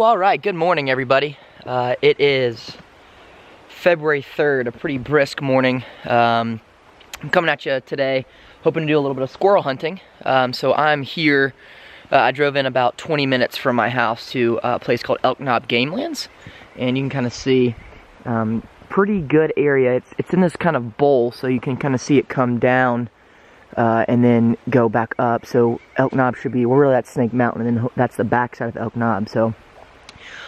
All right, good morning, everybody. It is February 3rd, a pretty brisk morning. I'm coming at you today, hoping to do a little bit of squirrel hunting. So I'm here, I drove in about 20 minutes from my house to a place called Elk Knob Game Lands. And you can kind of see, pretty good area. It's in this kind of bowl, so you can kind of see it come down and then go back up. So Elk Knob should be, we're really at Snake Mountain, and then that's the backside of Elk Knob. So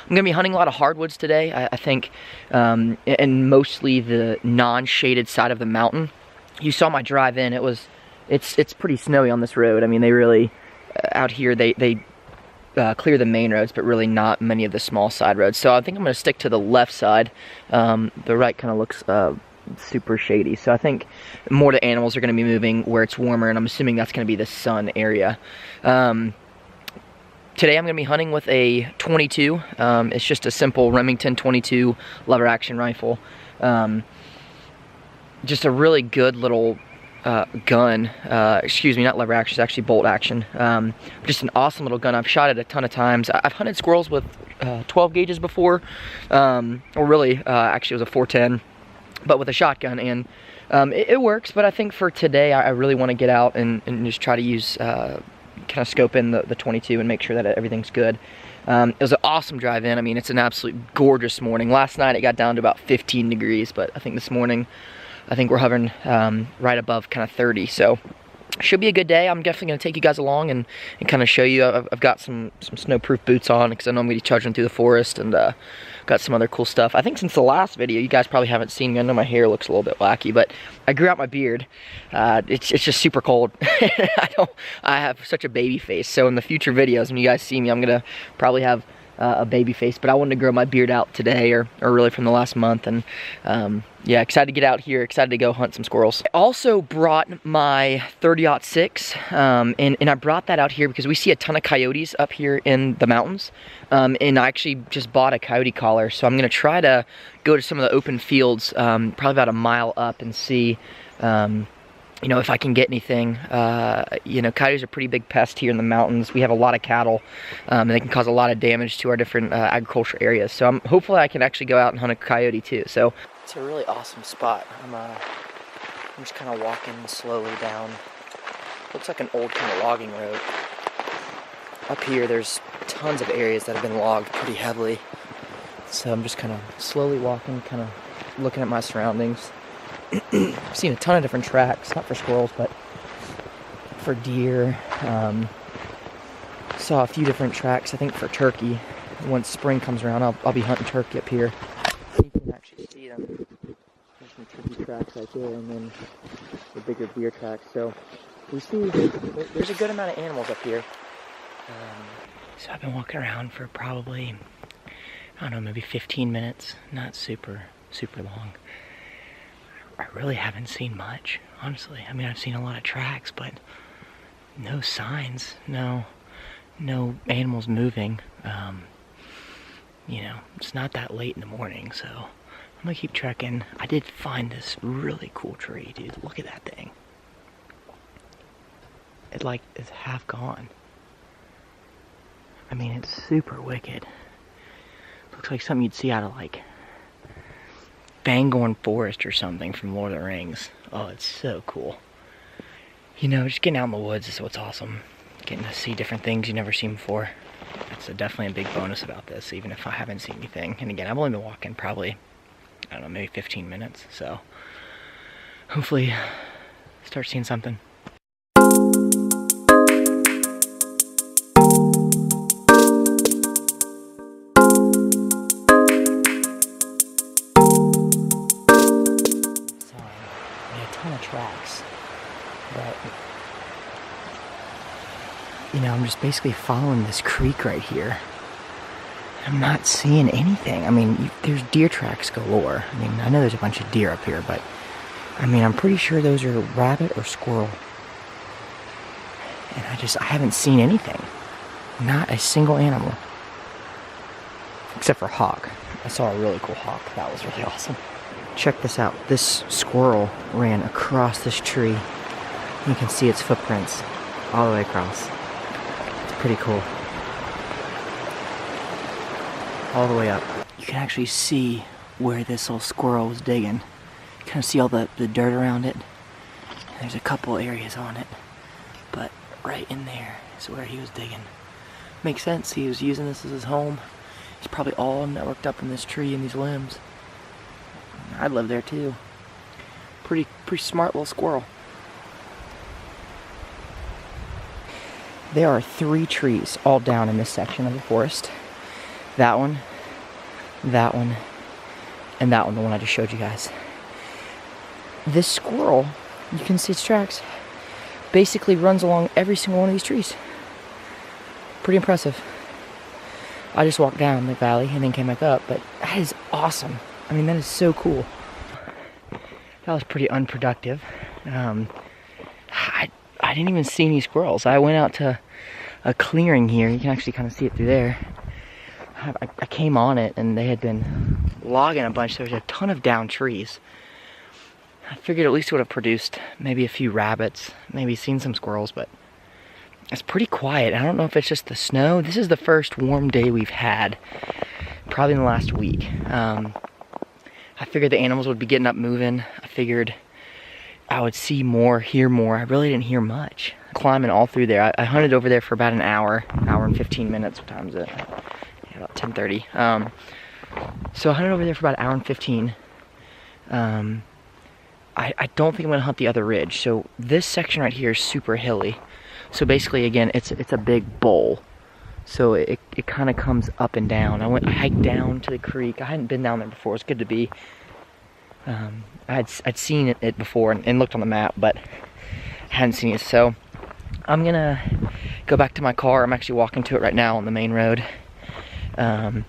I'm going to be hunting a lot of hardwoods today, I think, and mostly the non-shaded side of the mountain. You saw my drive in, it's pretty snowy on this road. I mean, they really, out here, they clear the main roads, but really not many of the small side roads. So I think I'm going to stick to the left side. The right kind of looks super shady. So I think more of the animals are going to be moving where it's warmer, and I'm assuming that's going to be the sun area. Today I'm going to be hunting with a 22. It's just a simple Remington 22 lever action rifle. Just a really good little gun. Excuse me, not lever action, it's actually bolt action. Just an awesome little gun. I've shot it a ton of times. I've hunted squirrels with 12 gauges before, or really, actually it was a 410, but with a shotgun, and it works. But I think for today, I really want to get out and just try to use kind of scope in the 22 and make sure that everything's good. It was an awesome drive in. I mean, it's an absolute gorgeous morning. Last night it got down to about 15 degrees, but I think this morning, I think we're hovering right above kind of 30. So should be a good day. I'm definitely going to take you guys along and kind of show you. I've got some snowproof boots on because I know I'm going to be charging through the forest, and got some other cool stuff. I think since the last video, you guys probably haven't seen me. I know my hair looks a little bit wacky, but I grew out my beard. It's just super cold. I have such a baby face. So in the future videos, when you guys see me, I'm going to probably have a baby face, but I wanted to grow my beard out today, or really from the last month, and yeah, excited to get out here, excited to go hunt some squirrels. I also brought my 30-06, and I brought that out here because we see a ton of coyotes up here in the mountains, and I actually just bought a coyote collar, so I'm going to try to go to some of the open fields, probably about a mile up, and see you know, if I can get anything. You know, coyotes are a pretty big pest here in the mountains. We have a lot of cattle, and they can cause a lot of damage to our different agriculture areas. So hopefully I can actually go out and hunt a coyote too. So it's a really awesome spot. I'm just kind of walking slowly down. Looks like an old kind of logging road. Up here, there's tons of areas that have been logged pretty heavily. So I'm just kind of slowly walking, kind of looking at my surroundings. I've seen a ton of different tracks, not for squirrels, but for deer. Saw a few different tracks, I think, for turkey. Once spring comes around, I'll be hunting turkey up here. You can actually see them. There's some turkey tracks right there, and then the bigger deer tracks. So we see there's a good amount of animals up here. So I've been walking around for probably, I don't know, maybe 15 minutes. Not super long. I really haven't seen much, honestly. I mean, I've seen a lot of tracks, but no signs, no animals moving. You know, it's not that late in the morning, so I'm gonna keep trekking. I did find this really cool tree, dude. Look at that thing. It like is half gone. I mean, it's super wicked. Looks like something you'd see out of like Fangorn Forest or something from Lord of the Rings. Oh, it's so cool. You know, just getting out in the woods is what's awesome. Getting to see different things you've never seen before. That's definitely a big bonus about this, even if I haven't seen anything. And again, I've only been walking probably, I don't know, maybe 15 minutes. So hopefully start seeing something. Tracks, but you know, I'm just basically following this creek right here. I'm not seeing anything. I mean, there's deer tracks galore. I mean, I know there's a bunch of deer up here, but I mean, I'm pretty sure those are rabbit or squirrel. And I haven't seen anything. Not a single animal. Except for hawk. I saw a really cool hawk. That was really awesome. Check this out. This squirrel ran across this tree. You can see its footprints all the way across. It's pretty cool. all the way up. You can actually see where this little squirrel was digging. You kind of see all the dirt around it. There's a couple areas on it, but right in there is where he was digging. Makes sense, he was using this as his home. He's probably all networked up in this tree and these limbs. I'd live there too. Pretty smart little squirrel. There are 3 trees all down in this section of the forest. That one, and that one, the one I just showed you guys. This squirrel, you can see its tracks, basically runs along every single one of these trees. Pretty impressive. I just walked down the valley and then came back up, but that is awesome. I mean, that is so cool. That was pretty unproductive. I didn't even see any squirrels. I went out to a clearing here. You can actually kind of see it through there. I came on it and they had been logging a bunch. There was a ton of down trees. I figured at least it would have produced maybe a few rabbits, maybe seen some squirrels, but it's pretty quiet. I don't know if it's just the snow. This is the first warm day we've had, probably in the last week. I figured the animals would be getting up moving. I figured I would see more, hear more. I really didn't hear much. Climbing all through there. I hunted over there for about an hour and 15 minutes. What time is it? Yeah, about 10:30. So I hunted over there for about an hour and 15. I don't think I'm gonna hunt the other ridge. So this section right here is super hilly. So basically, again, it's a big bowl. So it kind of comes up and down. I hiked down to the creek. I hadn't been down there before. It's good to be. I'd seen it before and looked on the map, but hadn't seen it. So I'm gonna go back to my car. I'm actually walking to it right now on the main road. I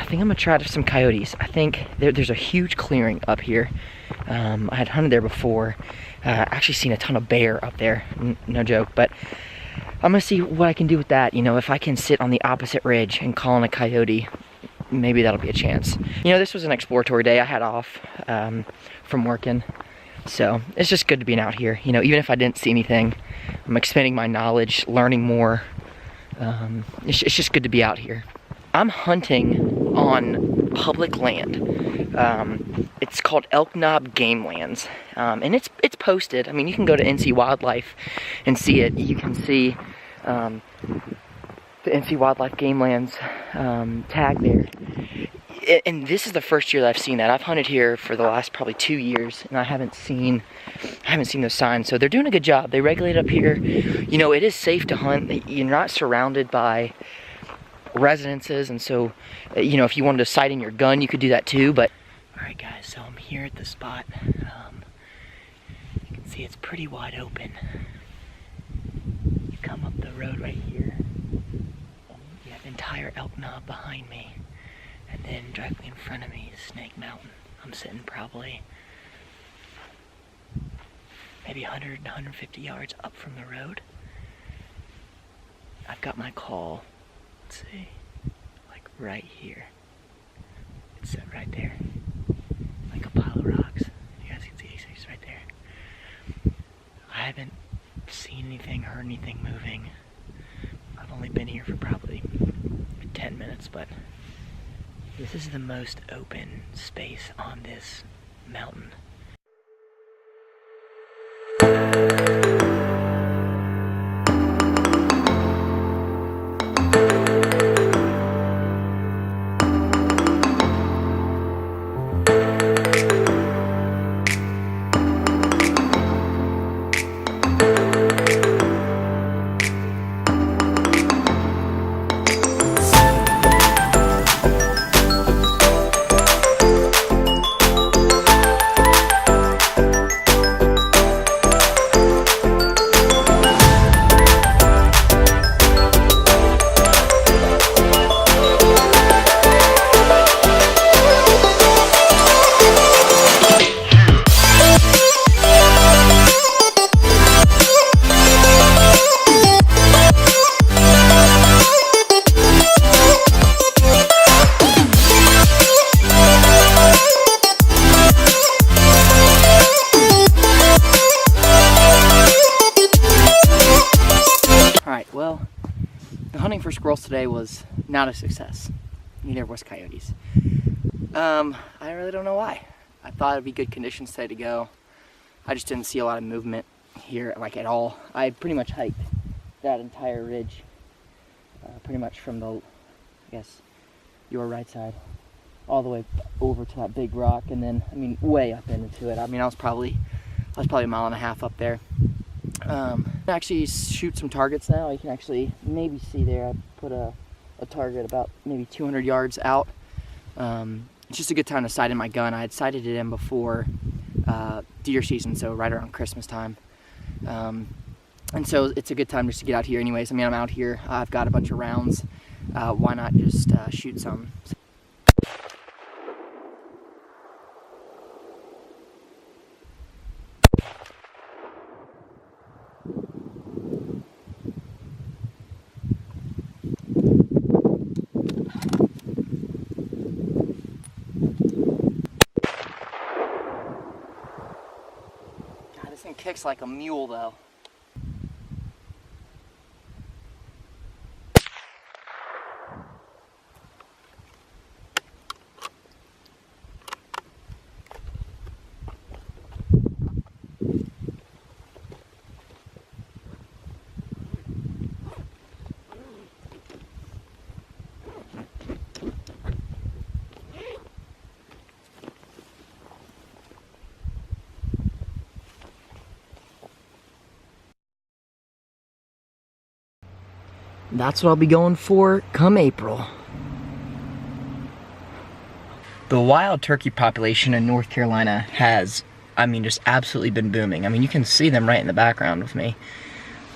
think I'm gonna try some coyotes. I think there's a huge clearing up here. I had hunted there before. Actually seen a ton of bear up there, no joke, but I'm gonna see what I can do with that. You know, if I can sit on the opposite ridge and call in a coyote, maybe that'll be a chance. You know, this was an exploratory day. I had off from working, so it's just good to be out here. You know, even if I didn't see anything, I'm expanding my knowledge, learning more. It's just good to be out here. I'm hunting on public land. It's called Elk Knob Game Lands, and it's posted. I mean, you can go to NC Wildlife and see it. You can see the NC Wildlife Game Lands tag there. And this is the first year that I've seen that. I've hunted here for the last probably 2 years, and I haven't seen those signs. So they're doing a good job. They regulate up here. You know, it is safe to hunt. You're not surrounded by residences, and so you know, if you wanted to sight in your gun, you could do that too. But all right, guys, so I'm here at the spot. You can see it's pretty wide open. You come up the road right here, and you have the entire Elk Knob behind me, and then directly in front of me is Snake Mountain. I'm sitting probably maybe 100 to 150 yards up from the road. I've got my call. Let's see, like right here. It's set right there, like a pile of rocks. You guys can see it's right there. I haven't seen anything, heard anything moving. I've only been here for probably 10 minutes, but this is the most open space on this mountain. Well, the hunting for squirrels today was not a success. there was coyotes. I really don't know why. I thought it'd be good conditions today to go. I just didn't see a lot of movement here, like at all. I pretty much hiked that entire ridge, pretty much from the, I guess, your right side, all the way over to that big rock, and then, I mean, way up into it. I mean, I was probably a mile and a half up there. Actually shoot some targets now. You can actually maybe see there, I put a target about maybe 200 yards out. It's just a good time to sight in my gun. I had sighted it in before deer season, so right around Christmas time. And so it's a good time just to get out here anyways. I mean, I'm out here, I've got a bunch of rounds. Why not just shoot some? God, this thing kicks like a mule though. That's what I'll be going for come April. The wild turkey population in North Carolina has, I mean, just absolutely been booming. I mean, you can see them right in the background with me.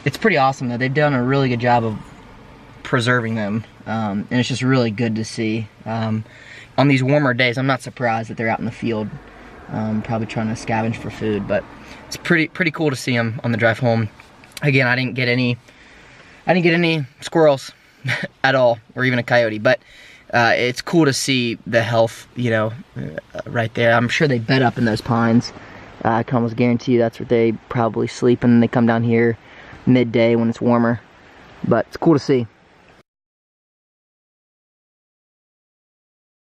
It's pretty awesome though. They've done a really good job of preserving them, and it's just really good to see. On these warmer days, I'm not surprised that they're out in the field, probably trying to scavenge for food, but it's pretty cool to see them on the drive home. Again, I didn't get any squirrels at all, or even a coyote, but it's cool to see the health, you know, right there. I'm sure they bed up in those pines. I can almost guarantee you that's where they probably sleep, and then they come down here midday when it's warmer. But it's cool to see.